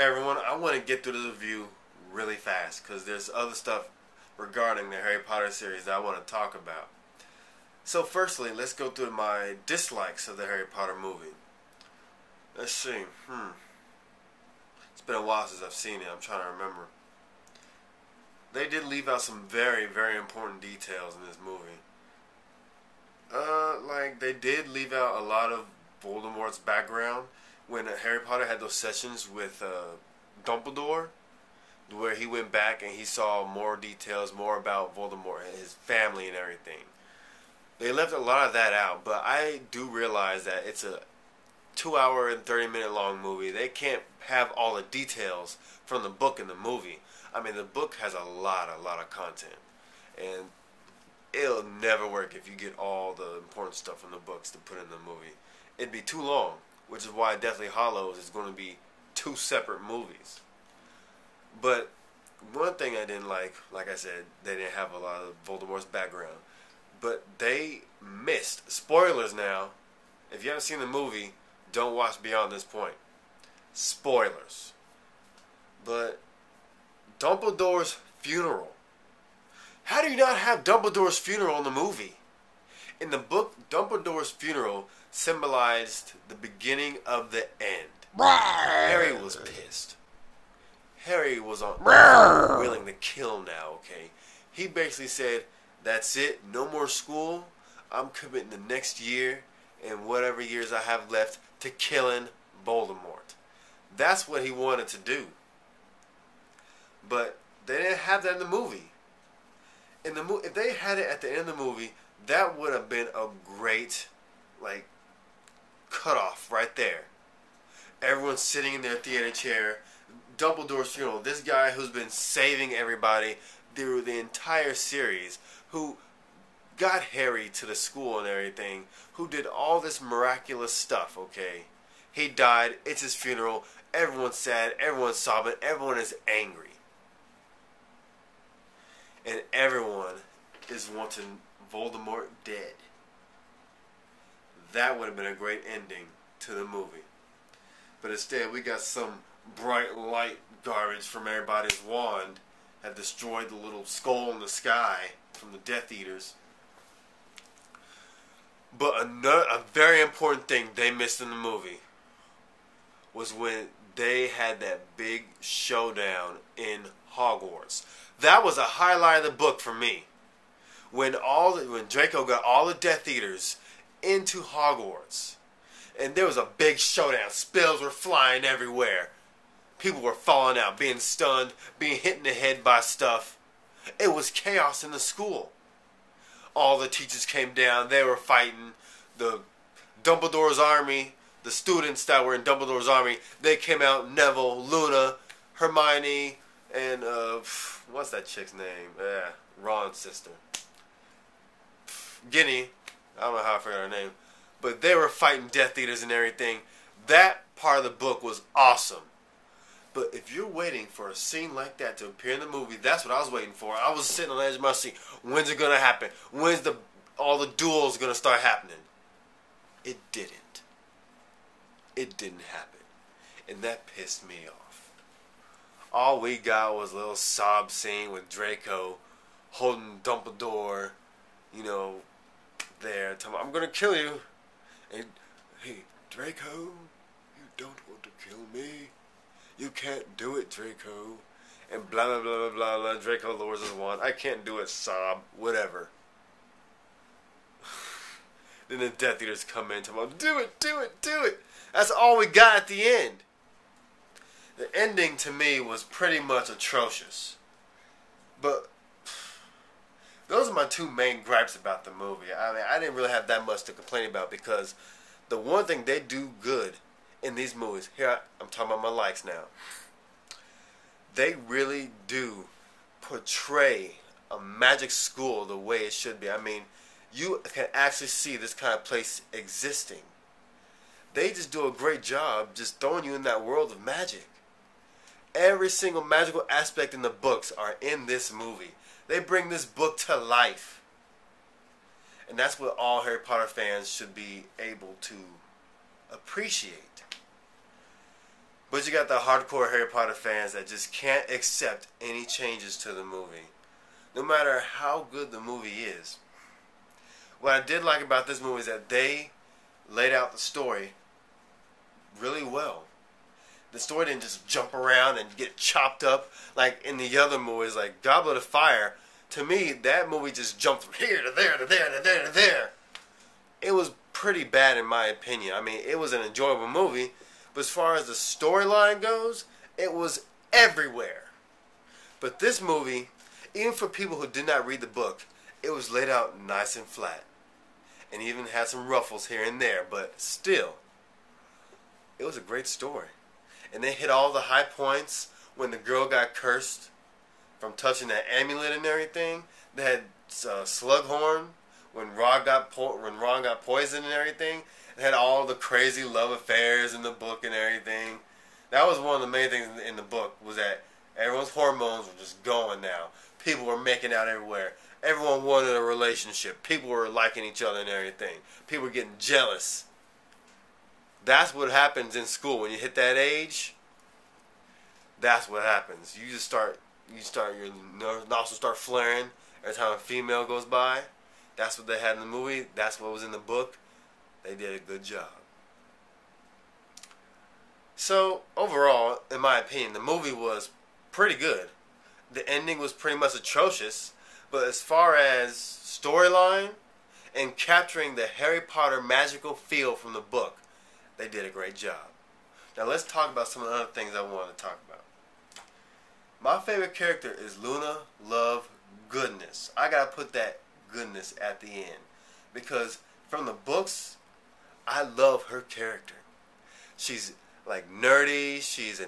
Hey everyone, I want to get through this review really fast because there's other stuff regarding the Harry Potter series that I want to talk about. So firstly, let's go through my dislikes of the Harry Potter movie. Let's see. It's been a while since I've seen it. I'm trying to remember. They did leave out some very, very important details in this movie. They did leave out a lot of Voldemort's background when Harry Potter had those sessions with Dumbledore, where he went back and he saw more details, more about Voldemort and his family and everything. They left a lot of that out, but I do realize that it's a 2-hour and 30-minute long movie. They can't have all the details from the book in the movie. I mean, the book has a lot of content, and it'll never work if you get all the important stuff from the books to put in the movie. It'd be too long, which is why Deathly Hallows is going to be 2 separate movies. But one thing I didn't like I said, they didn't have a lot of Voldemort's background. But they missed, spoilers now, if you haven't seen the movie, don't watch beyond this point. Spoilers. But Dumbledore's funeral. How do you not have Dumbledore's funeral in the movie? In the book, Dumbledore's funeral symbolized the beginning of the end. Harry was pissed. Harry was willing to kill now, okay? He basically said, that's it, no more school. I'm committing the next year and whatever years I have left to killing Voldemort. That's what he wanted to do. But they didn't have that in the movie. If they had it at the end of the movie, that would have been a great, cutoff right there. Everyone's sitting in their theater chair. Dumbledore's funeral. This guy who's been saving everybody through the entire series, who got Harry to the school and everything, who did all this miraculous stuff, okay? He died. It's his funeral. Everyone's sad. Everyone's sobbing. Everyone is angry. And everyone is wanting Voldemort dead. That would have been a great ending to the movie. But instead, we got some bright light garbage from everybody's wand that destroyed the little skull in the sky from the Death Eaters. But a very important thing they missed in the movie was when they had that big showdown in Hogwarts. That was a highlight of the book for me. When Draco got all the Death Eaters into Hogwarts, and there was a big showdown. Spells were flying everywhere. People were falling out, being stunned, being hit in the head by stuff. It was chaos in the school. All the teachers came down. They were fighting. The Dumbledore's army, the students that were in Dumbledore's army, they came out. Neville, Luna, Hermione, and what's that chick's name? Ron's sister. Ginny. I don't know how I forgot her name. But they were fighting Death Eaters and everything. That part of the book was awesome. But if you're waiting for a scene like that to appear in the movie, that's what I was waiting for. I was sitting on the edge of my seat. When's it going to happen? When's all the duels going to start happening? It didn't. It didn't happen. And that pissed me off. All we got was a little sob scene with Draco holding Dumbledore, there. Telling him, I'm going to kill you. And, hey, Draco, you don't want to kill me. You can't do it, Draco. And blah, blah, blah, blah, blah, blah. Draco lowers his wand. I can't do it, sob. Whatever. Then the Death Eaters come in and tell him, do it, do it, do it. That's all we got at the end. The ending, to me, was pretty much atrocious. But those are my 2 main gripes about the movie. I mean, I didn't really have that much to complain about because the one thing they do good in these movies, here I'm talking about my likes now, they really do portray a magic school the way it should be. I mean, you can actually see this kind of place existing. They just do a great job just throwing you in that world of magic. Every single magical aspect in the books are in this movie. They bring this book to life. And that's what all Harry Potter fans should be able to appreciate. But you got the hardcore Harry Potter fans that just can't accept any changes to the movie, no matter how good the movie is. What I did like about this movie is that they laid out the story really well. The story didn't just jump around and get chopped up like in the other movies, like Goblet of Fire. To me, that movie just jumped from here to there to there to there to there. It was pretty bad in my opinion. I mean, it was an enjoyable movie, but as far as the storyline goes, it was everywhere. But this movie, even for people who did not read the book, it was laid out nice and flat. And even had some ruffles here and there, but still, it was a great story. And they hit all the high points when the girl got cursed from touching that amulet and everything. They had Slughorn when Ron got poisoned and everything. It had all the crazy love affairs in the book and everything. That was one of the main things in the book, was that everyone's hormones were just going now. People were making out everywhere. Everyone wanted a relationship. People were liking each other and everything. People were getting jealous. That's what happens in school. When you hit that age, that's what happens. You start your nostrils start flaring every time a female goes by. That's what they had in the movie. That's what was in the book. They did a good job. So, overall, in my opinion, the movie was pretty good. The ending was pretty much atrocious. But as far as storyline and capturing the Harry Potter magical feel from the book, they did a great job. Now let's talk about some of the other things I wanted to talk about. My favorite character is LunaLoveGoodness. I gotta put that goodness at the end, because from the books, I love her character. She's like nerdy. She's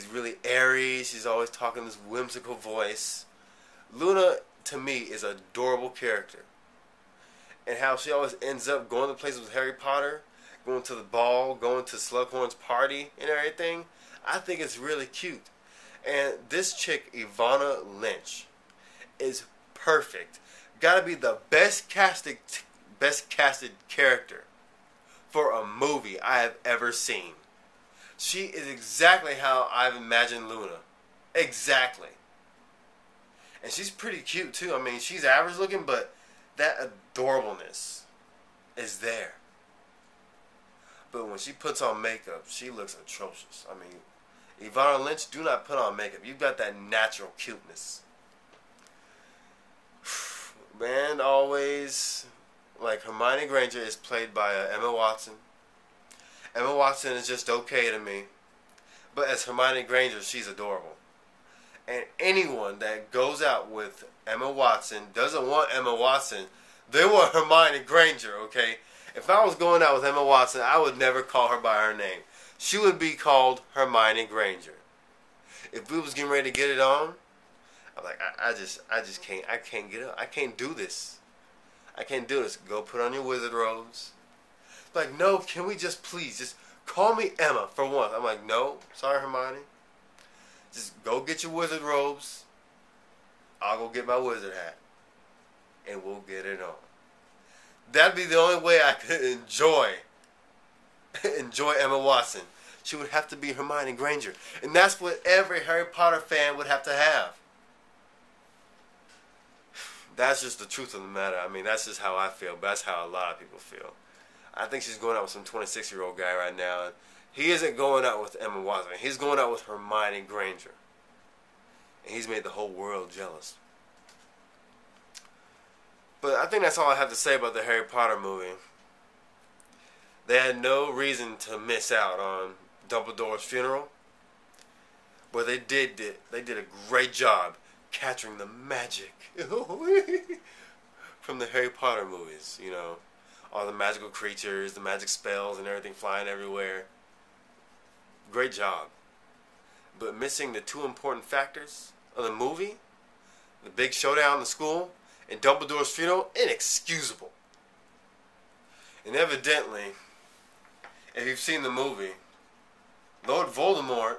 really airy. She's always talking this whimsical voice. Luna, to me, is an adorable character. And how she always ends up going to places with Harry Potter, going to the ball, going to Slughorn's party and everything. I think it's really cute. And this chick, Ivana Lynch, is perfect. Gotta be the best casted character for a movie I have ever seen. She is exactly how I've imagined Luna. Exactly. And she's pretty cute too. I mean, she's average looking, but that adorableness is there. But when she puts on makeup, she looks atrocious. I mean, Ivana Lynch, do not put on makeup. You've got that natural cuteness. And always, like, Hermione Granger is played by Emma Watson. Emma Watson is just okay to me. But as Hermione Granger, she's adorable. And anyone that goes out with Emma Watson doesn't want Emma Watson. They want Hermione Granger, okay? If I was going out with Emma Watson, I would never call her by her name. She would be called Hermione Granger. If we was getting ready to get it on, I'm like, I just can't. I can't get up. I can't do this. I can't do this. Go put on your wizard robes. Like, no, can we just please just call me Emma for once? I'm like, no, sorry, Hermione. Just go get your wizard robes. I'll go get my wizard hat. And we'll get it on. That'd be the only way I could enjoy Emma Watson. She would have to be Hermione Granger. And that's what every Harry Potter fan would have to have. That's just the truth of the matter. I mean, that's just how I feel. But that's how a lot of people feel. I think she's going out with some 26-year-old guy right now. He isn't going out with Emma Watson. He's going out with Hermione Granger. And he's made the whole world jealous. But I think that's all I have to say about the Harry Potter movie. They had no reason to miss out on Dumbledore's funeral. But they did a great job capturing the magic from the Harry Potter movies, you know. All the magical creatures, the magic spells and everything flying everywhere. Great job. But missing the two important factors of the movie, the big showdown in the school, and Dumbledore's funeral, inexcusable. And evidently, if you've seen the movie, Lord Voldemort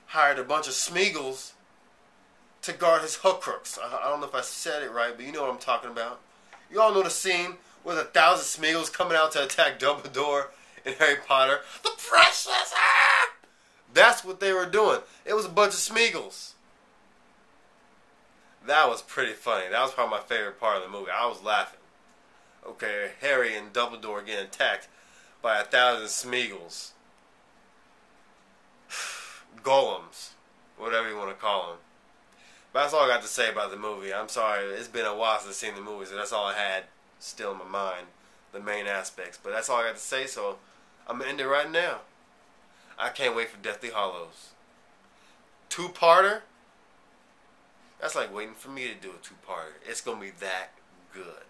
hired a bunch of Smeagol's to guard his Horcrux. I don't know if I said it right, but you know what I'm talking about. You all know the scene with 1,000 Smeagol's coming out to attack Dumbledore and Harry Potter. The precious! That's what they were doing. It was a bunch of Smeagol's. That was pretty funny. That was probably my favorite part of the movie. I was laughing. Okay, Harry and Dumbledore getting attacked by 1,000 Smeagol's. Golems. Whatever you want to call them. But that's all I got to say about the movie. I'm sorry. It's been a while since I've seen the movie, so that's all I had still in my mind. The main aspects. But that's all I got to say, so I'm going to end it right now. I can't wait for Deathly Hallows. 2-parter? That's like waiting for me to do a 2-parter. It's going to be that good.